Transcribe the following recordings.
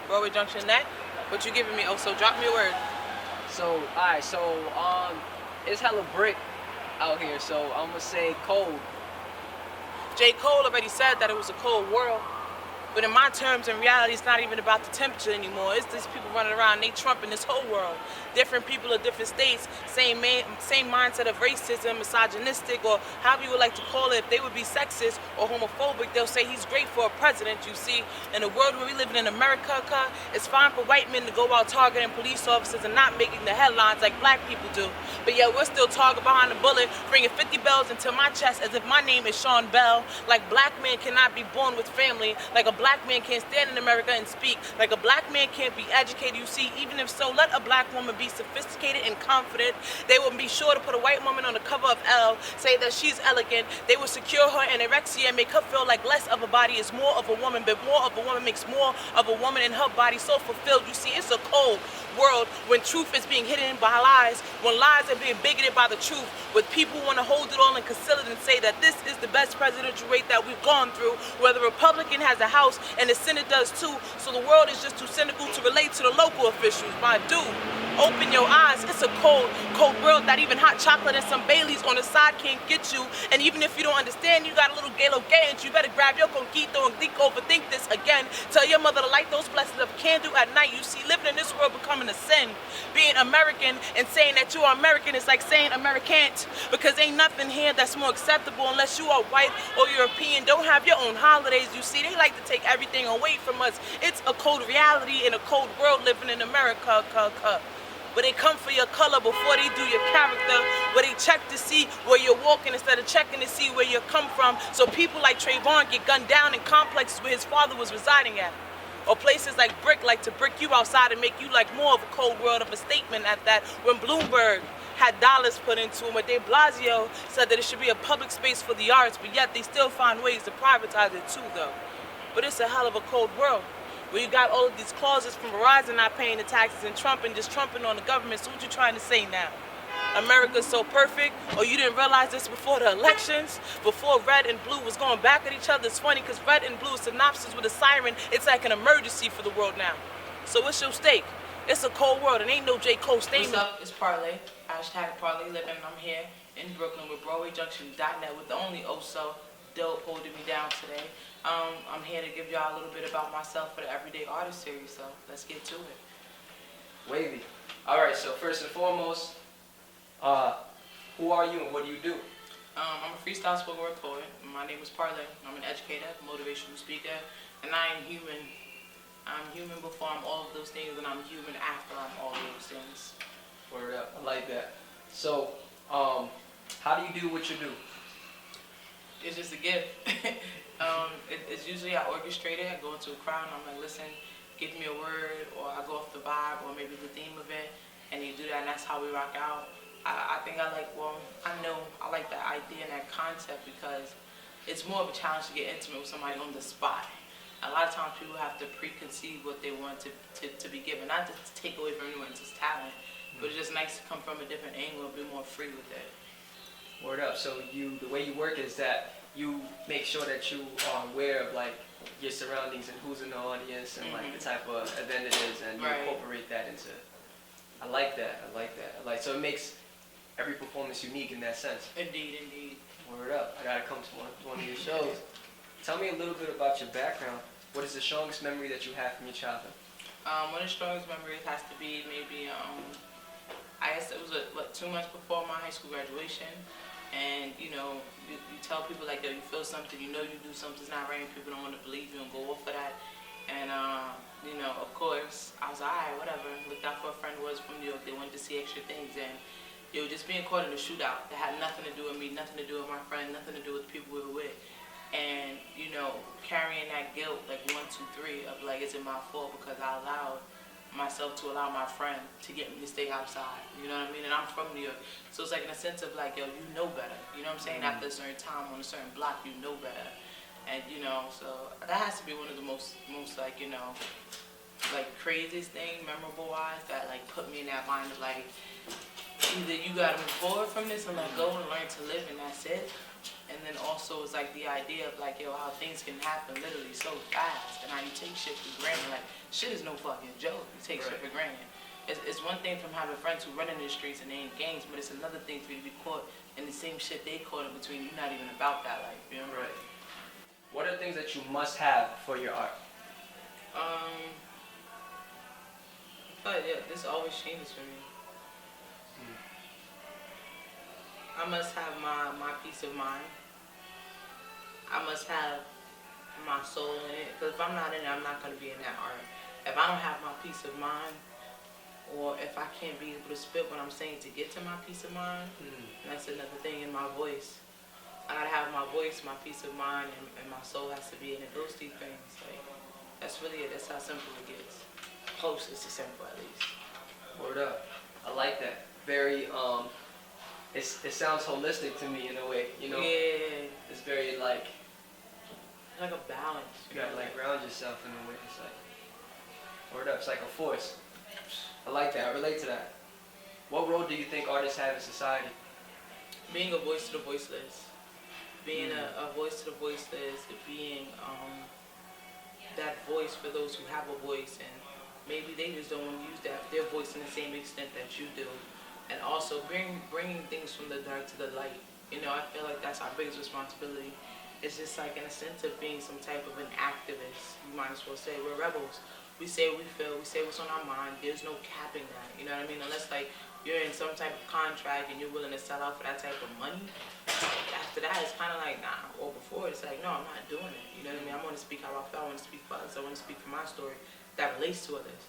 Broadway Junction Net. What you giving me? Oh, so drop me a word. So, alright, so, it's hella brick out here, so I'm gonna say cold. J. Cole already said that it was a cold world. But in my terms, in reality, it's not even about the temperature anymore. It's just people running around, they trumping this whole world. Different people of different states, same mindset of racism, misogynistic, or however you would like to call it. If they would be sexist or homophobic, they'll say he's great for a president, you see. In a world where we live in America, it's fine for white men to go out targeting police officers and not making the headlines like black people do. But yet we're still talking behind the bullet, bringing 50 bells into my chest as if my name is Sean Bell. Like black men cannot be born with family, like a black man can't stand in America and speak, like a black man can't be educated, you see. Even if so, let a black woman be sophisticated and confident. They will be sure to put a white woman on the cover of Elle, say that she's elegant. They will secure her anorexia and make her feel like less of a body is more of a woman, but more of a woman makes more of a woman in her body so fulfilled. You see, it's a cold world when truth is being hidden by lies, when lies are being bigoted by the truth, when people want to hold it all and conceal it and say that this is the best presidential rate that we've gone through, where the Republican has a House and the Senate does too, so the world is just too cynical to relate to the local officials. My dude, open your eyes. It's a cold, cold world that even hot chocolate and some Baileys on the side can't get you. And even if you don't understand, you got a little galo gauge, you better grab your conquito and overthink this again. Tell your mother to light those blessings of candle at night. You see, living in this world becoming a sin. Being American and saying that you are American is like saying Americant, because ain't nothing here that's more acceptable unless you are white or European. Don't have your own holidays. You see, they like to take everything away from us. It's a cold reality in a cold world living in America. But they come for your color before they do your character, where they check to see where you're walking instead of checking to see where you come from. So people like Trayvon get gunned down in complexes where his father was residing at. Or places like Brick like to brick you outside and make you like more of a cold world of a statement at that. When Bloomberg had dollars put into him, but de Blasio said that it should be a public space for the arts, but yet they still find ways to privatize it too though. But it's a hell of a cold world, where you got all of these clauses from Verizon not paying the taxes and Trump and just trumping on the government. So what you trying to say now? America's so perfect? Or you didn't realize this before the elections? Before red and blue was going back at each other? It's funny because red and blue synopsis with a siren, it's like an emergency for the world now. So what's your stake? It's a cold world and ain't no J. Cole statement. What's up? It's Parlay. Hashtag Parlay Living. I'm here in Brooklyn with BroadwayJunction.net with the only Oso Dope holding me down today. I'm here to give y'all a little bit about myself for the Everyday Artist series, so let's get to it. Wavy. Alright, so first and foremost, who are you and what do you do? I'm a freestyle spoken word poet. My name is Parlay. I'm an educator, motivational speaker, and I am human. I'm human before I'm all of those things, and I'm human after I'm all of those things. Word up, I like that. So, how do you do what you do? It's just a gift. It's usually I orchestrate it. I go into a crowd and I'm like, listen, give me a word, or I go off the vibe, or maybe the theme of it, and you do that, and that's how we rock out. I think I like that idea and that concept because it's more of a challenge to get intimate with somebody on the spot. A lot of times people have to preconceive what they want to be given, not to take away from anyone's talent, but it's just nice to come from a different angle and be more free with it. Word up. So the way you work is that you make sure that you are aware of like your surroundings and who's in the audience and like the type of event it is, and you incorporate that into. I like that. So it makes every performance unique in that sense. Indeed. Word up. I gotta come to one of your shows. Tell me a little bit about your background. What is the strongest memory that you have from your childhood? One of the strongest memories has to be maybe I guess it was 2 months before my high school graduation, and you tell people like, yo, you feel something, you do something's not right, and people don't want to believe you and go off of that. And of course, I was like, alright, whatever. Looked out for a friend who was from New York. They wanted to see extra things, and just being caught in a shootout that had nothing to do with me, nothing to do with my friend, nothing to do with the people we were with. And carrying that guilt, like 1, 2, 3 of like, is it my fault because I allowed myself to allow my friend to get me to stay outside, you know what I mean? And I'm from New York, so it's like in a sense of like, yo, you know better, you know what I'm saying? After a certain time on a certain block, you know better. And so that has to be one of the most like, like craziest thing, memorable wise, that like put me in that mind of like, either you gotta move forward from this and let go and learn to live, and that's it. And then also it's like the idea of like, yo, how things can happen literally so fast, and how you take shit for granted. Like, shit is no fucking joke. You take shit for granted. It's one thing from having friends who run in the streets and they ain't gangs, but it's another thing for you to be caught in the same shit they caught in between. You're not even about that life, you know? Right. What are the things that you must have for your art? But yeah, this always changes for me. I must have my peace of mind. I must have my soul in it. Because if I'm not in it, I'm not going to be in that art. If I don't have my peace of mind, or if I can't be able to spit what I'm saying to get to my peace of mind, that's another thing in my voice. I gotta have my voice, my peace of mind, and my soul has to be in it. Those two things. Like, that's really it. That's how simple it gets. Closest to simple, at least. Word up. I like that. Very, it sounds holistic to me in a way, you know? Yeah. It's very like a balance. you gotta like ground yourself in a way. It's like, word up, it's like a force. I like that, I relate to that. What role do you think artists have in society? Being a voice to the voiceless. Being a voice to the voiceless, being that voice for those who have a voice, and maybe they just don't want to use their voice in the same extent that you do. And also bringing things from the dark to the light. You know, I feel like that's our biggest responsibility. It's just like in a sense of being some type of an activist. You might as well say we're rebels. We say what we feel, we say what's on our mind. There's no capping that, you know what I mean? Unless like you're in some type of contract and you're willing to sell out for that type of money. After that, it's kind of like, nah, or before, it's like, no, I'm not doing it. You know what I mean? I want to speak how I feel, I want to speak for others, I want to speak for my story that relates to others.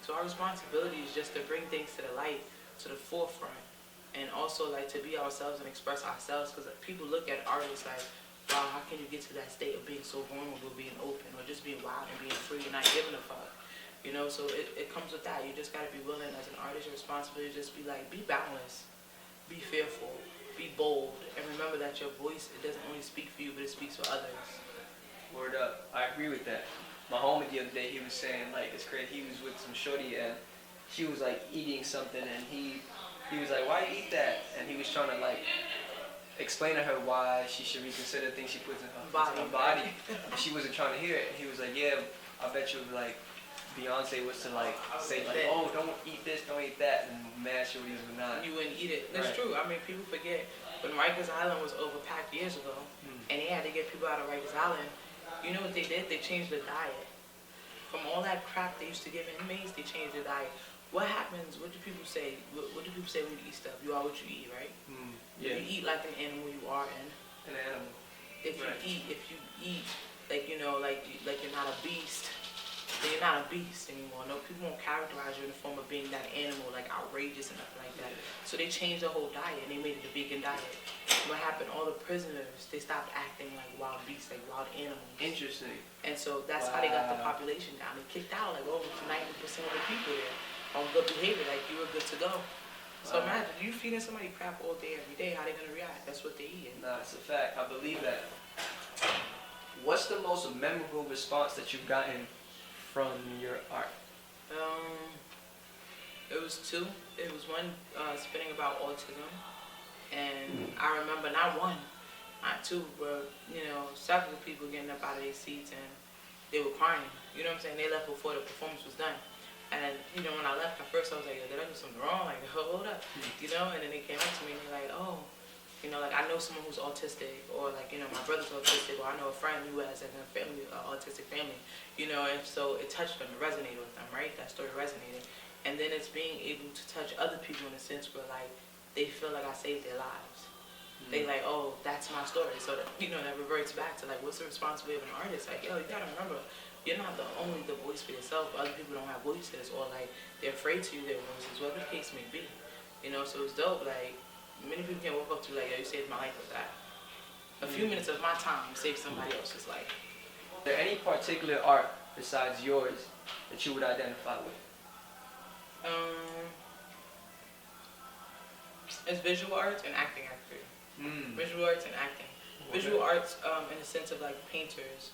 So our responsibility is just to bring things to the light, to the forefront, and also like to be ourselves and express ourselves, because people look at artists like, wow, how can you get to that state of being so vulnerable, being open, or just being wild and being free and not giving a fuck? You know, so it comes with that. You just gotta be willing as an artist, your responsibility to just be like, be boundless, be fearful, be bold, and remember that your voice, it doesn't only speak for you, but it speaks for others. Word up, I agree with that. My homie the other day, he was saying like, it's crazy, he was with some shorty and she was like eating something and he was like, why you eat that? And he was trying to like explain to her why she should reconsider things she puts in her body. And she wasn't trying to hear it. And he was like, yeah, I bet you like Beyonce was to like say like, oh, don't eat this, don't eat that, and mad shorties would not. You wouldn't eat it. That's true. I mean, people forget when Rikers Island was overpacked years ago, and they had to get people out of Rikers Island. You know what they did? They changed the diet. From all that crap they used to give inmates, they changed the diet. What happens? What do people say? What do people say when you eat stuff? You are what you eat, right? Yeah. You eat like an animal. You are An animal. If you eat like, you know, like you're not a beast, then you're not a beast anymore. No, people won't characterize you in the form of being that animal, like outrageous and nothing like that. So they changed the whole diet and they made it a vegan diet. What happened? All the prisoners, they stopped acting like wild beasts, like wild animals. Interesting. And so that's how they got the population down. They kicked out like over 90% of the people there on good behavior, like you were good to go. So imagine, you feeding somebody crap all day, every day, how they gonna react? That's what they eat. Nah, it's a fact. I believe that. What's the most memorable response that you've gotten from your art? It was two. It was one spitting about autism, and I remember not one, not two, but you know, several people getting up out of their seats and they were crying. You know what I'm saying? They left before the performance was done. And, you know, when I left, at first I was like, yo, did I do something wrong? Like, hold up, you know? And then they came up to me and they're like, oh, you know, like I know someone who's autistic, or like, you know, my brother's autistic, or I know a friend who has like a family, autistic family, you know, and so it touched them, it resonated with them, right? That story resonated. And then it's being able to touch other people in a sense where like, they feel like I saved their lives. They like, oh, that's my story. So, that, you know, that reverts back to like, what's the responsibility of an artist? Like, yo, you gotta remember, you're not only the voice for yourself. Other people don't have voices, or like they're afraid to use their voices, whatever the case may be. You know, so it's dope. Like many people can walk up to you like, yo, you saved my life with that. A few minutes of my time saved somebody else's life. Is there any particular art besides yours that you would identify with? It's visual arts and acting, actually. Visual arts and acting. Visual arts, in the sense of like painters,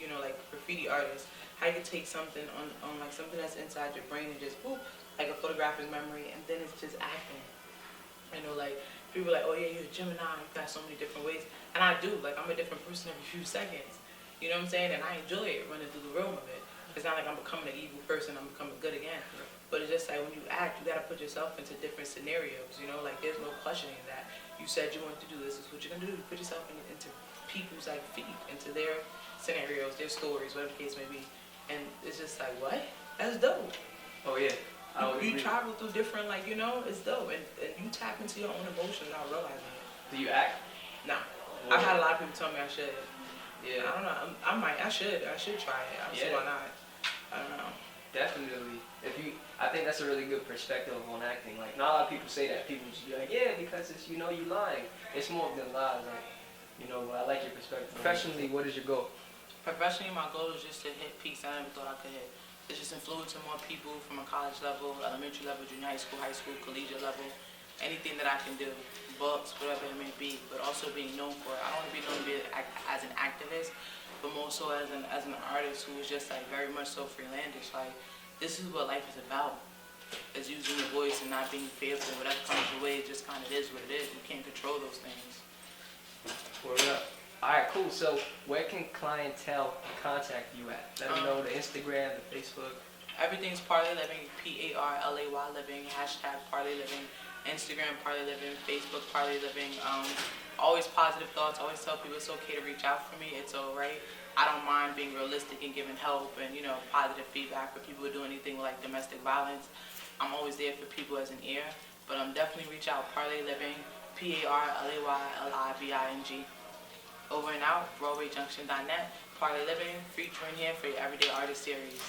you know, like graffiti artists, how you can take something on like something that's inside your brain and just, whoop, like a photographic memory, and then it's just acting. You know, like, people are like, oh yeah, you're a Gemini, you got so many different ways. And I do, like, I'm a different person every few seconds. You know what I'm saying? And I enjoy it, running through the realm of it. It's not like I'm becoming an evil person, I'm becoming good again. But it's just like when you act, you gotta put yourself into different scenarios, you know? Like, there's no questioning that. You said you wanted to do this, this is what you're gonna do. You put yourself into people's, like, feet, into their scenarios, their stories, whatever the case may be. And it's just like, what? That's dope. Oh yeah. You travel through different, like, you know, it's dope. And you tap into your own emotions without realizing it. Do you act? Nah. Well, I've had a lot of people tell me I should. Yeah. I don't know. I should try it. I don't see why not. I don't know. Definitely. I think that's a really good perspective on acting. Like, not a lot of people say that. People just be like, yeah, because it's, you know, you lying. It's more than lies. Like, you know, I like your perspective. Professionally, what is your goal? Professionally, my goal is just to hit peaks I never thought I could hit. It's just influencing more people from a college level, elementary level, junior high school, collegiate level, anything that I can do, books, whatever it may be, but also being known for it. I don't want to be known to be as an activist, but more so as an artist who is just like very much so freelandish. Like, this is what life is about. It's using your voice and not being fearful. Whatever comes your way, it just kind of is what it is. You can't control those things. Word up. Alright, cool. So, where can clientele contact you at? Let me know the Instagram, the Facebook. Everything's Parlay Living, Parlay Living, hashtag Parlay Living, Instagram Parlay Living, Facebook Parlay Living. Always positive thoughts. Always tell people it's okay to reach out for me. It's alright. I don't mind being realistic and giving help and, you know, positive feedback for people who do anything like domestic violence. I'm always there for people as an ear. But definitely reach out. Parlay Living, ParlayLiving. Over and out, BroadwayJunction.net. Parlay Living, featuring here for your Everyday Artist series.